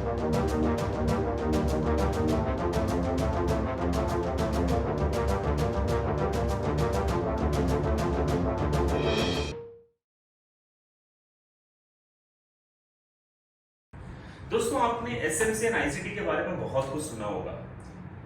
दोस्तों, आपने SMC and ICT के बारे में बहुत कुछ सुना होगा।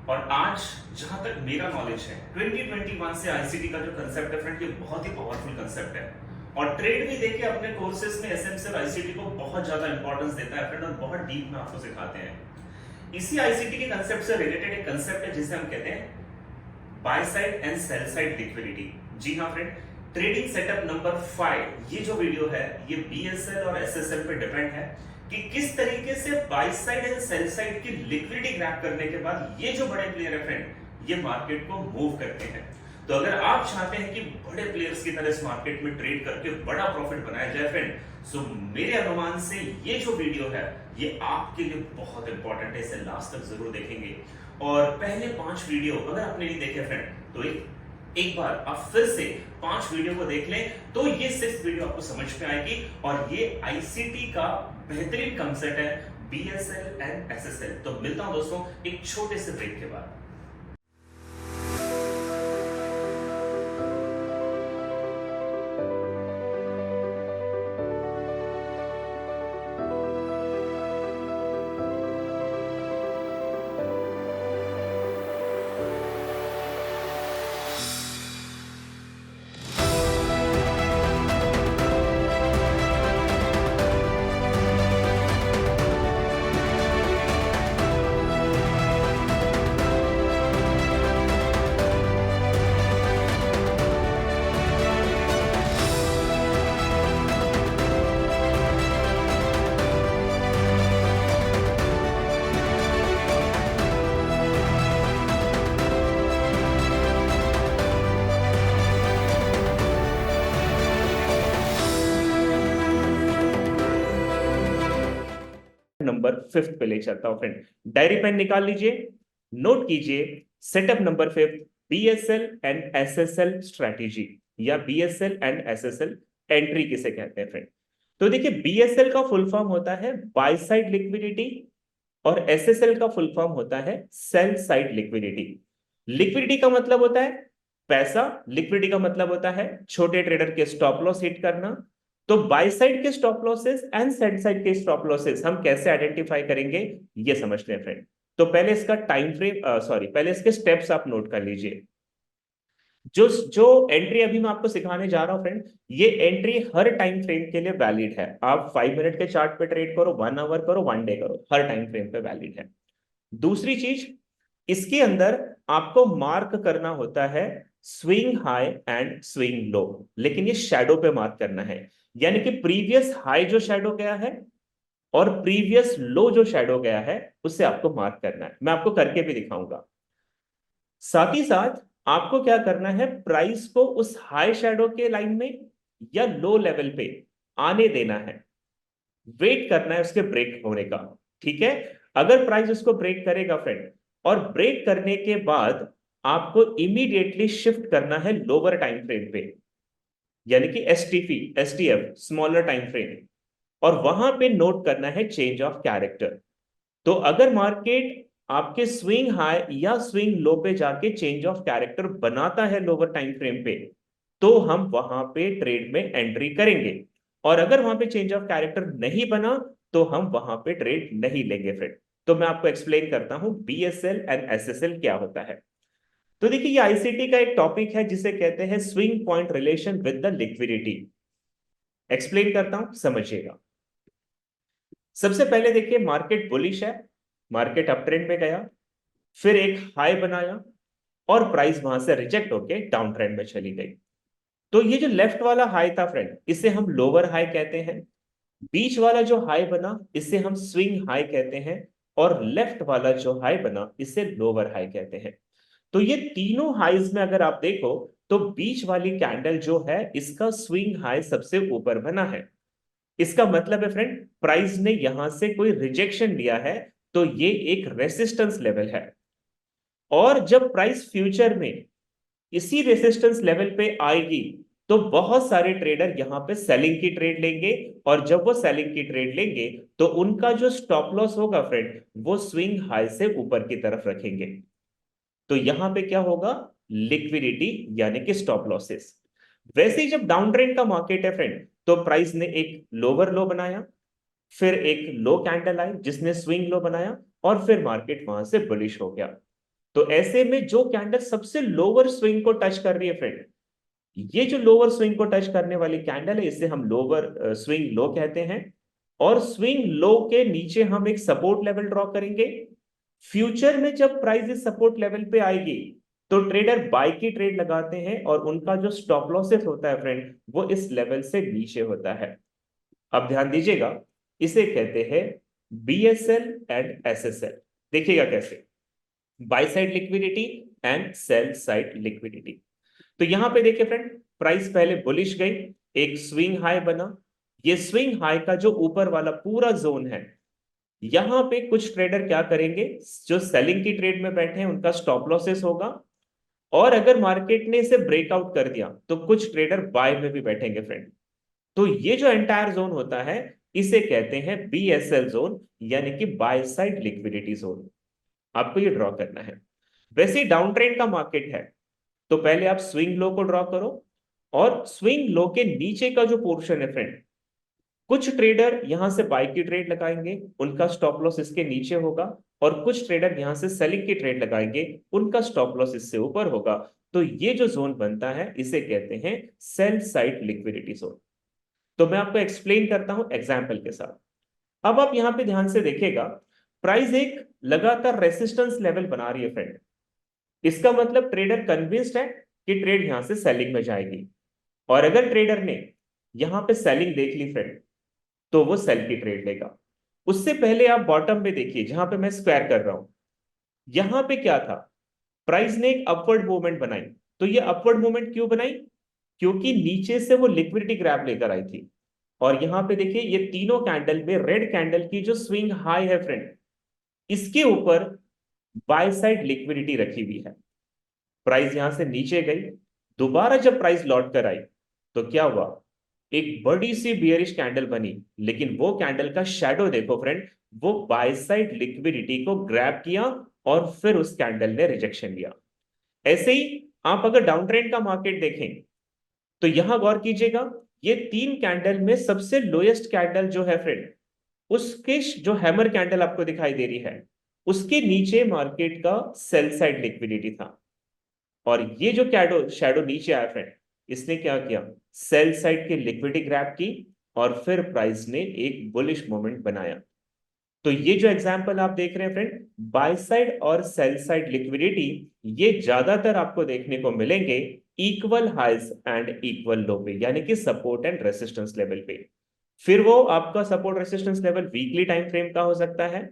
और आज जहां तक मेरा नॉलेज है, 2021 से आईसीटी का जो कंसेप्ट है फ्रेंड, ये बहुत ही पावरफुल कंसेप्ट है। और ट्रेड भी देखिए अपने कोर्सेज में एसएमसी और आईसीटी को बहुत ज्यादा इंपॉर्टेंस देता है फ्रेंड, और बहुत डीप में आपको सिखाते हैं। इसी आईसीटी के कंसेप्ट से रिलेटेड एक कंसेप्ट है जिसे हम कहते हैं buy side and sell side liquidity. जी हाँ फ्रेंड, ट्रेडिंग सेटअप नंबर 5 ये जो वीडियो है ये बीएसएल और एसएसएल पे डिपेंड है कि किस तरीके से bye side and sell side की लिक्विडिटी ग्रैब करने के बाद ये जो बड़े प्लेयर है फ्रेंड, ये मार्केट को मूव करते हैं। तो अगर आप चाहते हैं कि बड़े प्लेयर्स की तरह इस मार्केट में ट्रेड करके बड़ा प्रॉफिट बनाया जाए फ्रेंड, सो मेरे अनुमान से ये जो वीडियो है ये आपके लिए बहुत इंपॉर्टेंट है। इसे लास्ट तक जरूर देखेंगे। और पहले 5 वीडियो अगर आपने नहीं देखे फ्रेंड, तो एक बार आप फिर से 5 वीडियो को देख लें, तो ये 6th वीडियो आपको समझ में आएगी। और ये आईसीटी का बेहतरीन कंसेप्ट है, बीएसएल एंड एसएसएल। तो मिलता हूं दोस्तों एक छोटे से ब्रेक के बाद। नंबर 5 पे ले चलता हूं फ्रेंड। डायरी पेन निकाल लीजिए, नोट कीजिए। Setup number 5, BSL and SSL strategy, या बीएसएल एंड एसएसएल एंट्री किसे कहते हैं फ्रेंड। तो देखिए, बीएसएल का फुल फॉर्म होता है बाय साइड लिक्विडिटी, और एसएसएल का फुल फॉर्म होता है सेल साइड लिक्विडिटी। लिक्विडिटी का मतलब होता है पैसा, लिक्विडिटी का मतलब होता है छोटे ट्रेडर के स्टॉप लॉस हिट करना। तो बाय साइड के stop losses and sell side के स्टॉप लॉसेस हम कैसे आइडेंटिफाई करेंगे, ये समझते हैं फ्रेंड। तो पहले इसका टाइम फ्रेम पहले इसके स्टेप्स आप नोट कर लीजिए। जो जो एंट्री अभी मैं आपको सिखाने जा रहा हूं फ्रेंड, ये एंट्री हर टाइम फ्रेम के लिए वैलिड है। आप 5 मिनट के चार्ट पे ट्रेड करो, 1 आवर करो, 1 डे करो, हर टाइम फ्रेम पे वैलिड है। दूसरी चीज, इसके अंदर आपको मार्क करना होता है swing high and swing low, लेकिन ये शैडो पे मार्क करना है। यानी कि प्रीवियस हाई जो शैडो गया है और प्रीवियस लो जो शैडो गया है, उससे आपको मार्क करना है। मैं आपको करके भी दिखाऊंगा। साथ ही साथ आपको क्या करना है, प्राइस को उस हाई शैडो के लाइन में या लो लेवल पे आने देना है, वेट करना है उसके ब्रेक होने का। ठीक है, अगर प्राइस उसको ब्रेक करेगा फ्रेंड, और ब्रेक करने के बाद आपको इमीडिएटली शिफ्ट करना है लोअर टाइम फ्रेम पे, यानी कि STP, STF, smaller time frame, और वहां पे नोट करना है चेंज ऑफ कैरेक्टर। तो अगर मार्केट आपके स्विंग हाई या स्विंग लो पे जाके चेंज ऑफ कैरेक्टर बनाता है लोअर टाइम फ्रेम पे, तो हम वहां पे ट्रेड में एंट्री करेंगे। और अगर वहां पे चेंज ऑफ कैरेक्टर नहीं बना, तो हम वहां पे ट्रेड नहीं लेंगे फ्रेंड। तो मैं आपको एक्सप्लेन करता हूं बीएसएल एंड एसएसएल क्या होता है। तो देखिए, ये आईसीटी का एक टॉपिक है जिसे कहते हैं swing point relation with the liquidity. Explain करता हूं, समझिएगा। सबसे पहले देखिए, मार्केट बुलिश है, मार्केट अप ट्रेंड में गया, फिर एक हाई बनाया, और प्राइस वहां से रिजेक्ट होके डाउन ट्रेंड में चली गई। तो ये जो लेफ्ट वाला हाई था फ्रेंड, इसे हम लोअर हाई कहते हैं। बीच वाला जो हाई बना, इसे हम स्विंग हाई कहते हैं। और लेफ्ट वाला जो हाई बना, इसे लोअर हाई कहते हैं। तो ये तीनों हाईज में अगर आप देखो, तो बीच वाली कैंडल जो है, इसका स्विंग हाई सबसे ऊपर बना है। इसका मतलब है फ्रेंड, प्राइस ने यहां से कोई रिजेक्शन लिया है, तो ये एक रेसिस्टेंस लेवल है। और जब प्राइस फ्यूचर में इसी रेसिस्टेंस लेवल पे आएगी, तो बहुत सारे ट्रेडर यहाँ पे सेलिंग की ट्रेड लेंगे, और जब वो सेलिंग की ट्रेड लेंगे तो उनका जो स्टॉप लॉस होगा फ्रेंड, वो स्विंग हाई से ऊपर की तरफ रखेंगे। तो यहां पे क्या होगा, लिक्विडिटी यानी कि स्टॉप लॉसेस। वैसे ही जब डाउन ट्रेंड का मार्केट है फ्रेंड, तो प्राइस ने एक लोअर लो बनाया, फिर एक लो कैंडल आई जिसने स्विंग लो बनाया, और फिर मार्केट वहां से बुलिश हो गया। तो ऐसे में जो कैंडल सबसे लोअर स्विंग को टच कर रही है फ्रेंड, ये जो लोअर स्विंग को टच करने वाली कैंडल है, इसे हम लोअर स्विंग लो कहते हैं। और स्विंग लो के नीचे हम एक सपोर्ट लेवल ड्रॉ करेंगे। फ्यूचर में जब प्राइस इस सपोर्ट लेवल पे आएगी, तो ट्रेडर बाय की ट्रेड लगाते हैं, और उनका जो स्टॉप लॉसेस होता है फ्रेंड, वो इस लेवल से नीचे होता है। अब ध्यान दीजिएगा, इसे कहते हैं बीएसएल एंड एसएसएल। देखिएगा कैसे, by side liquidity and sell side liquidity. तो यहां पे देखिए फ्रेंड, प्राइस पहले बुलिश गई, एक स्विंग हाई बना। ये स्विंग हाई का जो ऊपर वाला पूरा जोन है, यहां पे कुछ ट्रेडर क्या करेंगे, जो सेलिंग की ट्रेड में बैठे हैं उनका स्टॉप लॉसेस होगा। और अगर मार्केट ने इसे ब्रेकआउट कर दिया तो कुछ ट्रेडर बाय में भी बैठेंगे फ्रेंड। तो ये जो एंटायर जोन होता है, इसे कहते हैं बीएसएल जोन, यानी कि बाय साइड लिक्विडिटी जोन। आपको ये ड्रॉ करना है। वैसे डाउन ट्रेंड का मार्केट है, तो पहले आप स्विंग लो को ड्रॉ करो, और स्विंग लो के नीचे का जो पोर्शन है फ्रेंड, कुछ ट्रेडर यहां से बाय की ट्रेड लगाएंगे, उनका स्टॉप लॉस इसके नीचे होगा। और कुछ ट्रेडर यहां से सेलिंग की ट्रेड लगाएंगे, उनका स्टॉप लॉस इससे ऊपर होगा। तो ये जो जोन बनता है, इसे कहते हैं सेल साइड लिक्विडिटी जोन। तो मैं आपको एक्सप्लेन करता हूं एग्जाम्पल के साथ। अब आप यहां पे ध्यान से देखिएगा, प्राइस एक लगातार रेसिस्टेंस लेवल बना रही है फ्रेंड। इसका मतलब ट्रेडर कन्विंस्ड है कि ट्रेड यहां से सेलिंग में जाएगी। और अगर ट्रेडर ने यहां पे सेलिंग देख ली फ्रेंड, तो वो सेल की ट्रेड लेगा। उससे पहले आप बॉटम में देखिए, जहां पे मैं स्क्वायर कर रहा हूं, यहां पे क्या था, प्राइस ने एक अपवर्ड मूवमेंट बनाई। तो ये अपवर्ड मूवमेंट क्यों बनाई, क्योंकि नीचे से वो लिक्विडिटी ग्रैब लेकर आई थी। और यहां पे देखिए, ये तीनों कैंडल में रेड कैंडल की जो स्विंग हाई है फ्रेंड, इसके ऊपर बाय साइड लिक्विडिटी रखी हुई है। प्राइस यहां से नीचे गई, दोबारा जब प्राइस लौट कर आई, तो क्या हुआ, एक बड़ी सी बियरिश कैंडल बनी। लेकिन वो कैंडल का शैडो देखो फ्रेंड, वो बाय साइड लिक्विडिटी को ग्रैब किया, और फिर उस कैंडल ने रिजेक्शन लिया। ऐसे ही आप अगर डाउन ट्रेंड का मार्केट देखें, तो यहां गौर कीजिएगा, ये तीन कैंडल में सबसे लोएस्ट कैंडल जो है फ्रेंड, उसके जो हैमर कैंडल आपको दिखाई दे रही है, उसके नीचे मार्केट का सेल साइड लिक्विडिटी था। और ये जो कैडो शैडो नीचे आया फ्रेंड, इसने क्या किया, सेल साइड की लिक्विडिटी ग्रैब की, और फिर प्राइस ने एक बुलिश मोमेंट बनाया। तो ये जो एग्जांपल आप देख रहे हैं फ्रेंड, बाय साइड और सेल साइड लिक्विडिटी, ये ज्यादातर आपको देखने को मिलेंगे इक्वल हाइज एंड इक्वल लो पे, यानी कि सपोर्ट एंड रेसिस्टेंस लेवल पे। फिर वो आपका support resistance level weekly time frame का हो सकता है,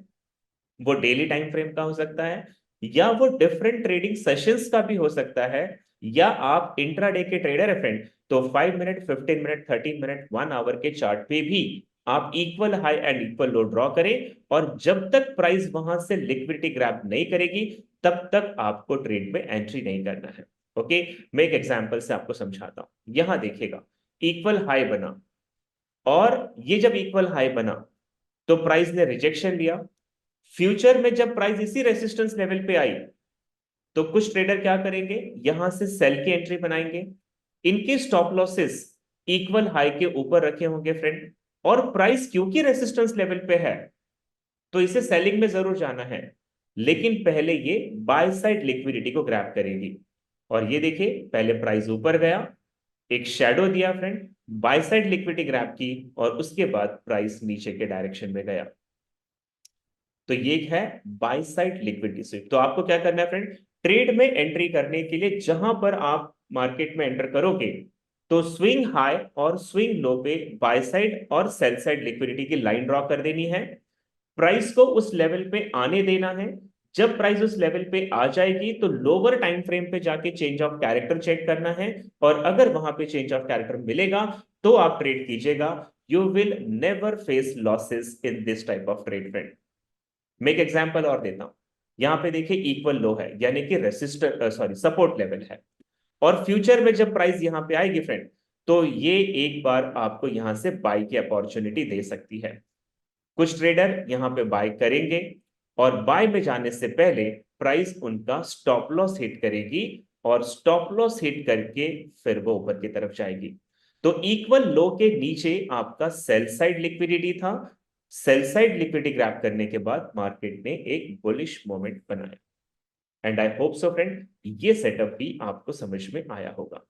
वो डेली टाइम फ्रेम का हो सकता है, या वो डिफरेंट ट्रेडिंग सेशंस का भी हो सकता है, या आप इंट्राडे के ट्रेडर है फ्रेंड, तो 5 मिनट, 15 मिनट, 30 मिनट, 1 आवर के चार्ट पे भी आप equal high and equal low draw करें। और जब तक प्राइस वहां से लिक्विडिटी ग्रैब नहीं करेगी, तब तक आपको ट्रेड में एंट्री नहीं करना है। ओके, मैं एक एग्जांपल से आपको समझाता हूं। यहां देखिएगा, इक्वल हाई बना, और ये जब इक्वल हाई बना, तो प्राइस ने रिजेक्शन लिया। फ्यूचर में जब प्राइस इसी रेसिस्टेंस लेवल पे आई, तो कुछ ट्रेडर क्या करेंगे, यहां से सेल की एंट्री बनाएंगे। इनके स्टॉप लॉसेस इक्वल हाई के ऊपर रखे होंगे फ्रेंड। और प्राइस क्योंकि रेसिस्टेंस लेवल पे है, तो इसे सेलिंग में जरूर जाना है, लेकिन पहले ये बाय साइड लिक्विडिटी को ग्रैब करेगी। और ये देखिए, पहले प्राइस ऊपर गया, एक शैडो दिया friend, by side liquidity grab की, और उसके बाद प्राइस नीचे के डायरेक्शन में गया। तो ये है बाय साइड लिक्विडिटी स्विंग। तो आपको क्या करना है फ्रेंड, ट्रेड में एंट्री करने के लिए जहां पर आप मार्केट में एंटर करोगे, तो स्विंग हाई और स्विंग लो पे बाय साइड और सेल साइड लिक्विडिटी की लाइन ड्रॉ कर देनी है। प्राइस को उस लेवल पे आने देना है। जब प्राइस उस लेवल पे आ जाएगी, तो लोअर टाइम फ्रेम पे जाके चेंज ऑफ कैरेक्टर चेक करना है। और अगर वहां पे चेंज ऑफ कैरेक्टर मिलेगा, तो आप ट्रेड कीजिएगा। You will never face losses in this type of trade friend. मैं एक एग्जांपल और देता हूं। यहां पे देखिए, इक्वल लो है, यानी कि रेसिस्टर सॉरी सपोर्ट लेवल है। और फ्यूचर में जब प्राइस यहां पे आएगी फ्रेंड, तो ये एक बार आपको यहां से बाय की अपॉर्चुनिटी दे सकती है। कुछ ट्रेडर यहां पे बाय करेंगे और बाय में जाने से पहले प्राइस उनका स्टॉप लॉस हिट करेगी और स्टॉप लॉस हिट करके फिर वो ऊपर की तरफ जाएगी। तो इक्वल लो के नीचे आपका सेल साइड लिक्विडिटी था। सेल साइड लिक्विडिटी ग्रैब करने के बाद मार्केट ने एक बुलिश मोमेंट बनाया। And I hope so friend ये सेटअप भी आपको समझ में आया होगा।